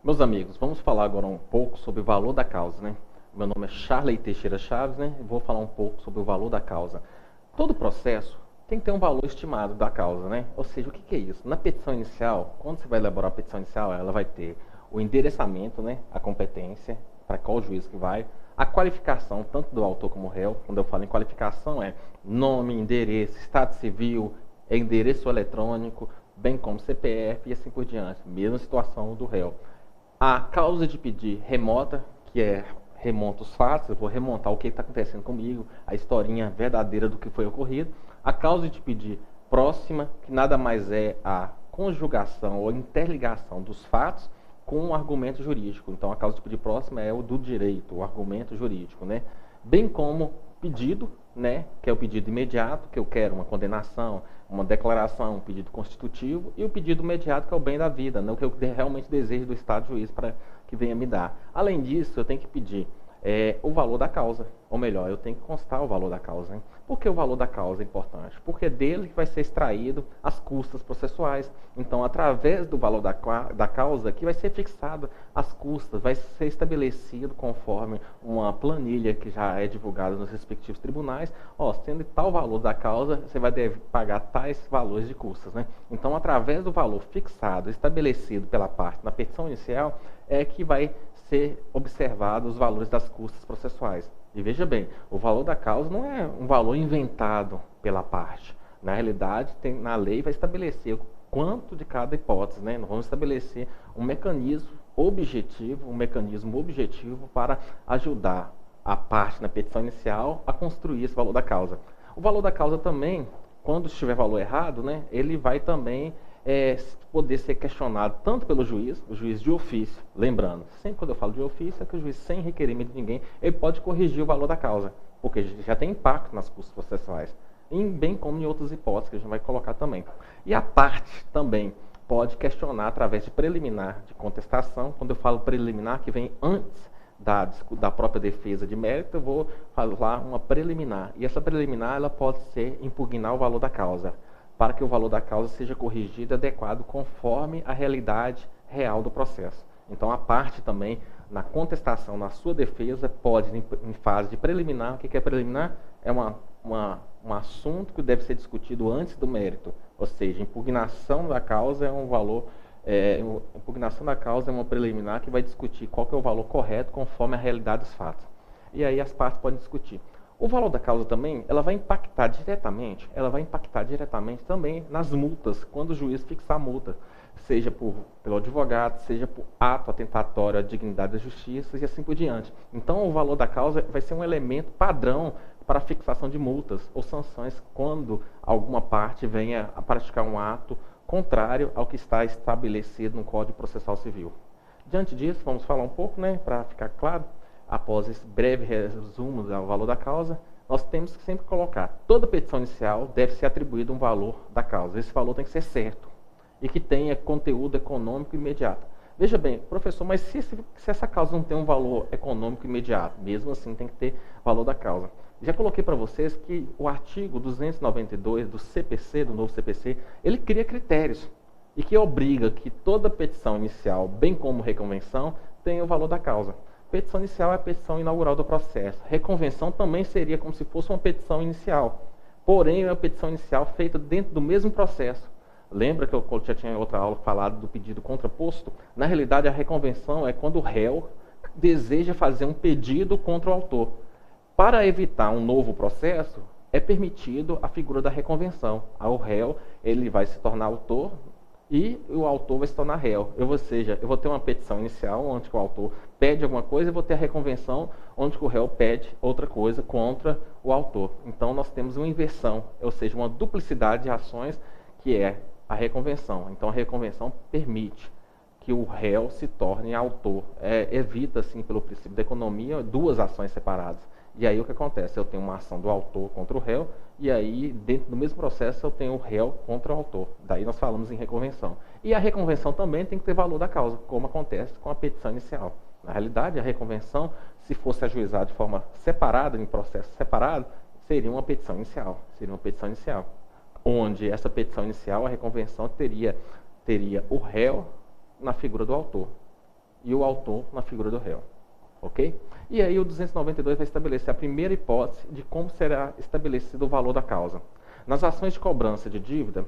Meus amigos, vamos falar agora um pouco sobre o valor da causa, né? Meu nome é Charley Teixeira Chaves, né? E vou falar um pouco sobre o valor da causa. Todo processo tem que ter um valor estimado da causa, né? Ou seja, o que que é isso? Na petição inicial, quando você vai elaborar a petição inicial, ela vai ter o endereçamento, né? A competência, para qual juiz que vai, a qualificação, tanto do autor como réu. Quando eu falo em qualificação, é nome, endereço, estado civil, endereço eletrônico, bem como CPF e assim por diante. Mesma situação do réu. A causa de pedir remota, que é remonta os fatos, eu vou remontar o que está acontecendo comigo, a historinha verdadeira do que foi ocorrido. A causa de pedir próxima, que nada mais é a conjugação ou interligação dos fatos com o argumento jurídico. Então, a causa de pedir próxima é o do direito, o argumento jurídico, né? Bem como pedido, né, que é o pedido imediato, que eu quero uma condenação, uma declaração, um pedido constitutivo, e o pedido imediato, que é o bem da vida, né, o que eu realmente desejo do Estado juiz para que venha me dar. Além disso, eu tenho que pedir o valor da causa, ou melhor, eu tenho que constar o valor da causa. Hein? Por que o valor da causa é importante? Porque é dele que vai ser extraído as custas processuais. Então, através do valor da causa, que vai ser fixado as custas, vai ser estabelecido conforme uma planilha que já é divulgada nos respectivos tribunais. Ó, sendo tal valor da causa, você vai deve pagar tais valores de custas. Né? Então, através do valor fixado, estabelecido pela parte na petição inicial, é que vai ser observado os valores das custas processuais. E veja bem, o valor da causa não é um valor inventado pela parte. Na realidade, na lei vai estabelecer o quanto de cada hipótese, né? Nós vamos estabelecer um mecanismo objetivo para ajudar a parte na petição inicial a construir esse valor da causa. O valor da causa também, quando estiver valor errado, né, ele vai também poder ser questionado tanto pelo juiz, o juiz de ofício, lembrando, sempre quando eu falo de ofício, é que o juiz, sem requerimento de ninguém, ele pode corrigir o valor da causa, porque já tem impacto nas custas processuais, bem como em outras hipóteses que a gente vai colocar também. E a parte também pode questionar através de preliminar de contestação. Quando eu falo preliminar, que vem antes da própria defesa de mérito, eu vou falar uma preliminar. E essa preliminar ela pode ser impugnar o valor da causa, para que o valor da causa seja corrigido e adequado conforme a realidade real do processo. Então, a parte também, na contestação, na sua defesa, pode, em fase de preliminar, o que é preliminar? É um assunto que deve ser discutido antes do mérito, ou seja, impugnação da causa é um valor, impugnação da causa é uma preliminar que vai discutir qual que é o valor correto conforme a realidade dos fatos. E aí as partes podem discutir. O valor da causa também, ela vai impactar diretamente também nas multas, quando o juiz fixar a multa, seja pelo advogado, seja por ato atentatório à dignidade da justiça e assim por diante. Então, o valor da causa vai ser um elemento padrão para a fixação de multas ou sanções quando alguma parte venha a praticar um ato contrário ao que está estabelecido no Código Processual Civil. Diante disso, vamos falar um pouco, né, para ficar claro, após esse breve resumo do valor da causa, nós temos que sempre colocar, toda petição inicial deve ser atribuído um valor da causa. Esse valor tem que ser certo e que tenha conteúdo econômico imediato. Veja bem, professor, mas se essa causa não tem um valor econômico imediato, mesmo assim tem que ter valor da causa. Já coloquei para vocês que o artigo 292 do CPC, do novo CPC, ele cria critérios e que obriga que toda petição inicial, bem como reconvenção, tenha o valor da causa. Petição inicial é a petição inaugural do processo. Reconvenção também seria como se fosse uma petição inicial. Porém, é uma petição inicial feita dentro do mesmo processo. Lembra que eu já tinha em outra aula falado do pedido contraposto? Na realidade, a reconvenção é quando o réu deseja fazer um pedido contra o autor. Para evitar um novo processo, é permitido a figura da reconvenção. O réu ele vai se tornar autor e o autor vai se tornar réu. Ou seja, eu vou ter uma petição inicial onde o autor pede alguma coisa e vou ter a reconvenção onde o réu pede outra coisa contra o autor. Então nós temos uma inversão, ou seja, uma duplicidade de ações que é a reconvenção. Então a reconvenção permite que o réu se torne autor. Evita, assim, pelo princípio da economia, duas ações separadas. E aí o que acontece? Eu tenho uma ação do autor contra o réu, e aí dentro do mesmo processo eu tenho o réu contra o autor. Daí nós falamos em reconvenção. E a reconvenção também tem que ter valor da causa, como acontece com a petição inicial. Na realidade, a reconvenção, se fosse ajuizada de forma separada, em processo separado, seria uma petição inicial. Onde essa petição inicial, a reconvenção, teria o réu na figura do autor. e o autor na figura do réu. Ok? E aí o 292 vai estabelecer a primeira hipótese de como será estabelecido o valor da causa. Nas ações de cobrança de dívida,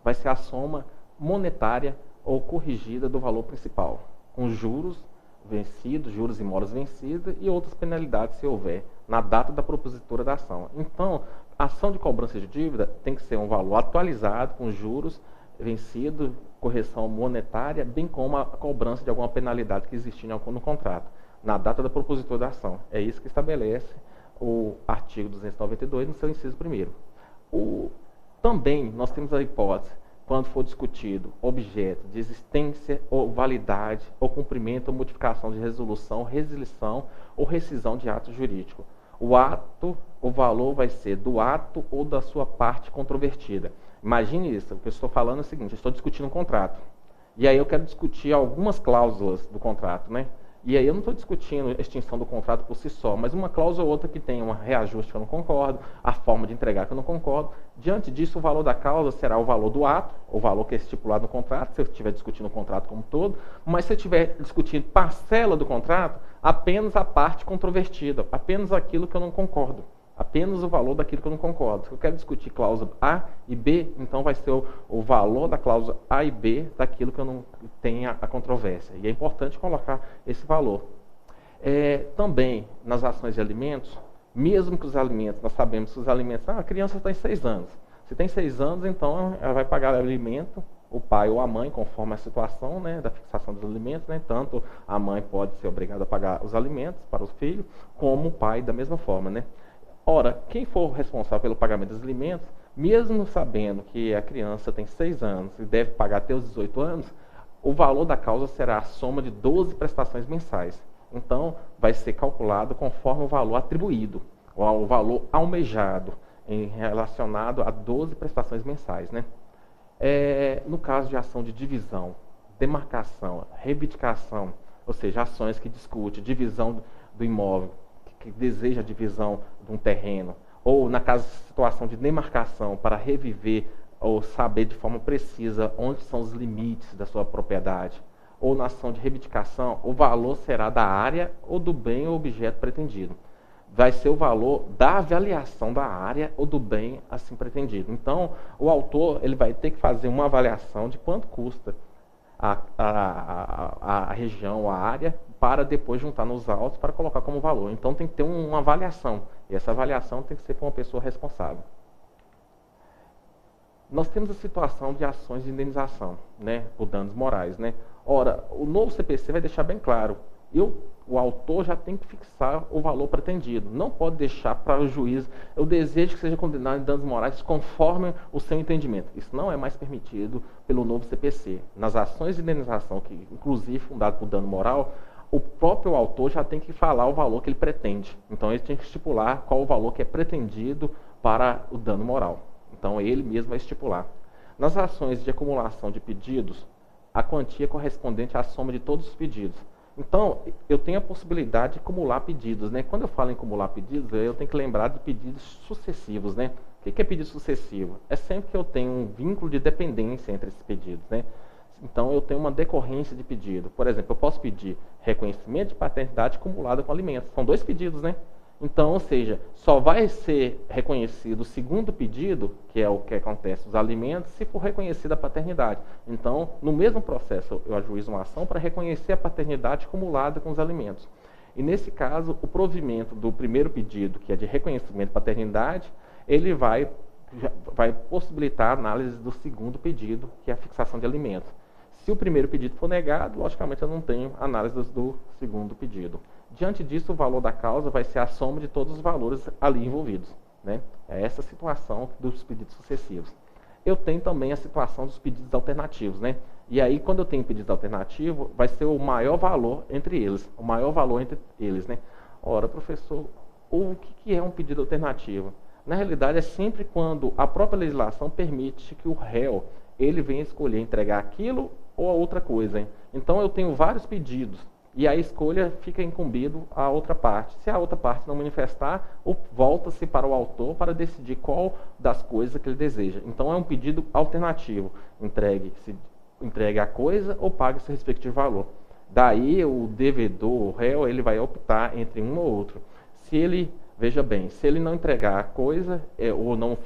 vai ser a soma monetária ou corrigida do valor principal, com juros vencidos, juros e moras vencidas e outras penalidades se houver, na data da propositura da ação. Então, a ação de cobrança de dívida tem que ser um valor atualizado, com juros vencidos, correção monetária, bem como a cobrança de alguma penalidade que existir no contrato, na data da propositura da ação. É isso que estabelece o artigo 292 no seu inciso 1º. Também nós temos a hipótese, quando for discutido objeto de existência ou validade, ou cumprimento ou modificação de resolução, resilição ou rescisão de ato jurídico. O valor vai ser do ato ou da sua parte controvertida. Imagine isso, o que eu estou falando é o seguinte, eu estou discutindo um contrato. E aí eu quero discutir algumas cláusulas do contrato, né? E aí eu não estou discutindo a extinção do contrato por si só, mas uma cláusula ou outra que tem um reajuste que eu não concordo, a forma de entregar que eu não concordo. Diante disso, o valor da cláusula será o valor do ato, o valor que é estipulado no contrato, se eu estiver discutindo o contrato como um todo, mas se eu estiver discutindo parcela do contrato, apenas a parte controvertida, apenas aquilo que eu não concordo. Apenas o valor daquilo que eu não concordo. Se eu quero discutir cláusula A e B, então vai ser o valor da cláusula A e B daquilo que eu não tenha a controvérsia. E é importante colocar esse valor. Também, nas ações de alimentos, mesmo que os alimentos, nós sabemos que os alimentos, a criança tem 6 anos. Se tem 6 anos, então ela vai pagar o alimento, o pai ou a mãe, conforme a situação, né, da fixação dos alimentos, né, tanto a mãe pode ser obrigada a pagar os alimentos para o filho, como o pai da mesma forma, né. Ora, quem for responsável pelo pagamento dos alimentos, mesmo sabendo que a criança tem 6 anos e deve pagar até os 18 anos, o valor da causa será a soma de 12 prestações mensais. Então, vai ser calculado conforme o valor atribuído, ou o valor almejado, relacionado a 12 prestações mensais, né? No caso de ação de divisão, demarcação, reivindicação, ou seja, ações que discutem divisão do imóvel, que deseja a divisão de um terreno, ou na caso de situação de demarcação para reviver ou saber de forma precisa onde são os limites da sua propriedade, ou na ação de reivindicação, o valor será da área ou do bem ou objeto pretendido. Vai ser o valor da avaliação da área ou do bem assim pretendido. Então, o autor ele vai ter que fazer uma avaliação de quanto custa a região, a área, para depois juntar nos autos para colocar como valor. Então tem que ter uma avaliação, e essa avaliação tem que ser por uma pessoa responsável. Nós temos a situação de ações de indenização, né, por danos morais, né. Ora, o novo CPC vai deixar bem claro, o autor já tem que fixar o valor pretendido, não pode deixar para o juiz, eu desejo que seja condenado em danos morais conforme o seu entendimento. Isso não é mais permitido pelo novo CPC. Nas ações de indenização, que inclusive fundado por dano moral, o próprio autor já tem que falar o valor que ele pretende. Então ele tem que estipular qual o valor que é pretendido para o dano moral. Então ele mesmo vai estipular. Nas ações de acumulação de pedidos, a quantia correspondente à soma de todos os pedidos. Então, eu tenho a possibilidade de acumular pedidos, né? Quando eu falo em acumular pedidos, eu tenho que lembrar de pedidos sucessivos, né? O que é pedido sucessivo? É sempre que eu tenho um vínculo de dependência entre esses pedidos, né? Então, eu tenho uma decorrência de pedido. Por exemplo, eu posso pedir reconhecimento de paternidade acumulada com alimentos. São 2 pedidos, né? Então, ou seja, só vai ser reconhecido o segundo pedido, que é o que acontece nos alimentos, se for reconhecida a paternidade. Então, no mesmo processo, eu ajuizo uma ação para reconhecer a paternidade acumulada com os alimentos. E nesse caso, o provimento do primeiro pedido, que é de reconhecimento de paternidade, ele vai possibilitar a análise do segundo pedido, que é a fixação de alimentos. Se o primeiro pedido for negado, logicamente eu não tenho análise do segundo pedido. Diante disso, o valor da causa vai ser a soma de todos os valores ali envolvidos, né? É essa a situação dos pedidos sucessivos. Eu tenho também a situação dos pedidos alternativos, né? E aí, quando eu tenho pedido alternativo, vai ser o maior valor entre eles, né? Ora, professor, o que é um pedido alternativo? Na realidade, é sempre quando a própria legislação permite que o réu ele venha escolher entregar aquilo ou a outra coisa, hein? Então, eu tenho vários pedidos. E a escolha fica incumbido à outra parte. Se a outra parte não manifestar, volta-se para o autor para decidir qual das coisas que ele deseja. Então é um pedido alternativo. Entregue a coisa ou pague seu respectivo valor. Daí o devedor, o réu, ele vai optar entre um ou outro. Se ele, veja bem, se ele não entregar a coisa ou não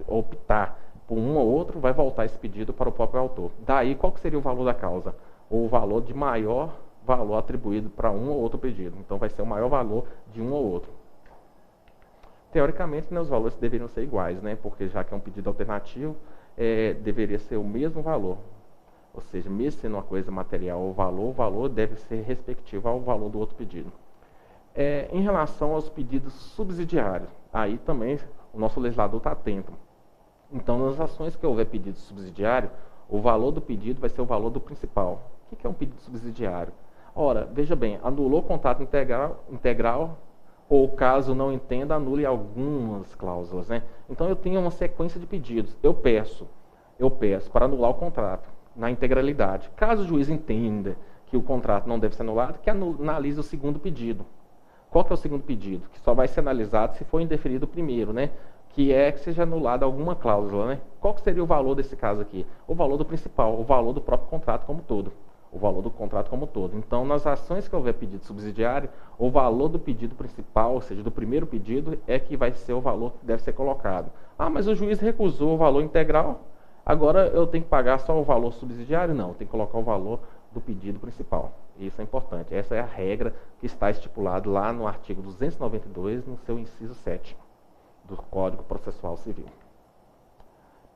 optar por um ou outro, vai voltar esse pedido para o próprio autor. Daí, qual que seria o valor da causa? O valor de maior valor atribuído para um ou outro pedido. Então, vai ser o maior valor de um ou outro. Teoricamente, né, os valores deveriam ser iguais, né? Porque já que é um pedido alternativo, deveria ser o mesmo valor. Ou seja, mesmo sendo uma coisa material o valor deve ser respectivo ao valor do outro pedido. Em relação aos pedidos subsidiários, aí também o nosso legislador está atento. Então, nas ações que houver pedido subsidiário, o valor do pedido vai ser o valor do principal. O que é um pedido subsidiário? Ora, veja bem, anulou o contrato integral ou, caso não entenda, anule algumas cláusulas, né? Então, eu tenho uma sequência de pedidos. Eu peço para anular o contrato na integralidade. Caso o juiz entenda que o contrato não deve ser anulado, que analise o segundo pedido. Qual que é o segundo pedido? Que só vai ser analisado se for indeferido o primeiro, né? Que seja anulada alguma cláusula, né? Qual que seria o valor desse caso aqui? O valor do principal, o valor do próprio contrato como todo. O valor do contrato como todo. Então, nas ações que houver pedido subsidiário, o valor do pedido principal, ou seja, do primeiro pedido, é que vai ser o valor que deve ser colocado. Ah, mas o juiz recusou o valor integral, agora eu tenho que pagar só o valor subsidiário? Não, tem que colocar o valor do pedido principal. Isso é importante. Essa é a regra que está estipulada lá no artigo 292, no seu inciso 7 do Código Processual Civil.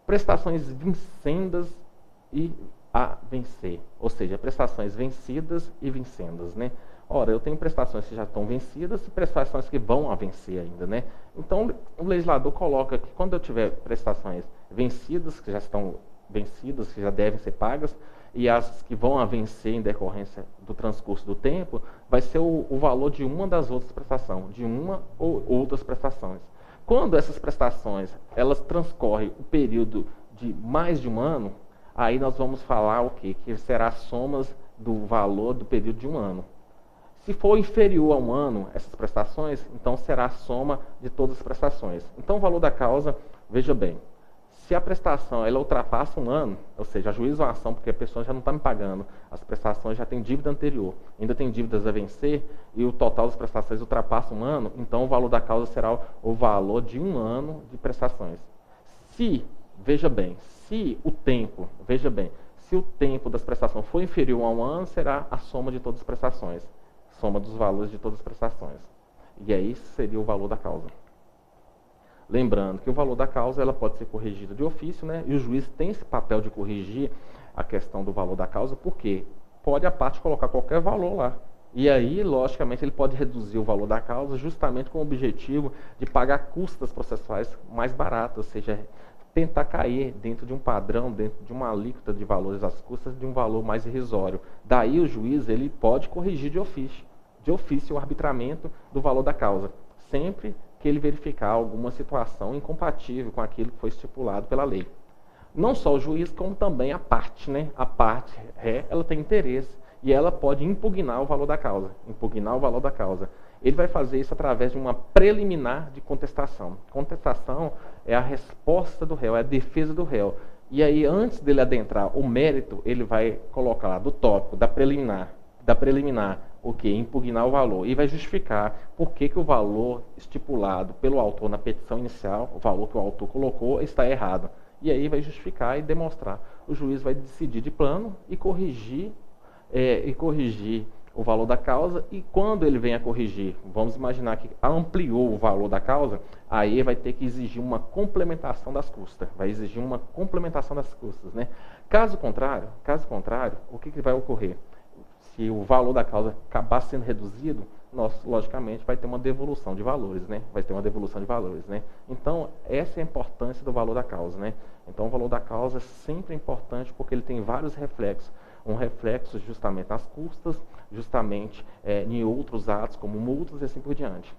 Prestações vincendas e a vencer, ou seja, prestações vencidas e vincendas, né? Ora, eu tenho prestações que já estão vencidas e prestações que vão a vencer ainda, né? Então, o legislador coloca que quando eu tiver prestações vencidas, que já estão vencidas, que já devem ser pagas, e as que vão a vencer em decorrência do transcurso do tempo, vai ser o valor de uma das outras prestações, de uma ou outras prestações. Quando essas prestações, elas transcorrem o período de mais de um ano, aí nós vamos falar o quê? Que será somas do valor do período de um ano. Se for inferior a um ano, essas prestações, então será a soma de todas as prestações. Então o valor da causa, veja bem, se a prestação ela ultrapassa um ano, ou seja, ajuiza a ação porque a pessoa já não está me pagando, as prestações já têm dívida anterior, ainda tem dívidas a vencer e o total das prestações ultrapassa um ano, então o valor da causa será o valor de um ano de prestações. Se, veja bem, se o tempo das prestações for inferior a um ano, será a soma de todas as prestações, soma dos valores de todas as prestações. E aí seria o valor da causa. Lembrando que o valor da causa ela pode ser corrigida de ofício, né? E o juiz tem esse papel de corrigir a questão do valor da causa, porque pode a parte colocar qualquer valor lá. E aí, logicamente, ele pode reduzir o valor da causa justamente com o objetivo de pagar custas processuais mais baratas, ou seja, tentar cair dentro de um padrão, dentro de uma alíquota de valores às custas de um valor mais irrisório. Daí o juiz ele pode corrigir de ofício o arbitramento do valor da causa, sempre que ele verificar alguma situação incompatível com aquilo que foi estipulado pela lei. Não só o juiz, como também a parte, né? A parte ela tem interesse e ela pode impugnar o valor da causa. Ele vai fazer isso através de uma preliminar de contestação. Contestação é a resposta do réu, é a defesa do réu. E aí, antes dele adentrar o mérito, ele vai colocar lá do tópico, da preliminar, o que? Impugnar o valor. E vai justificar por que o valor estipulado pelo autor na petição inicial, o valor que o autor colocou, está errado. E aí vai justificar e demonstrar. O juiz vai decidir de plano e corrigir o valor da causa. E quando ele vem a corrigir, vamos imaginar que ampliou o valor da causa, aí vai ter que exigir uma complementação das custas. Né? Caso contrário, o que vai ocorrer? Se o valor da causa acabar sendo reduzido, logicamente, vai ter uma devolução de valores, né? Então, essa é a importância do valor da causa, né? Então, o valor da causa é sempre importante porque ele tem vários reflexos. Um reflexo justamente nas custas, justamente em outros atos, como multas e assim por diante.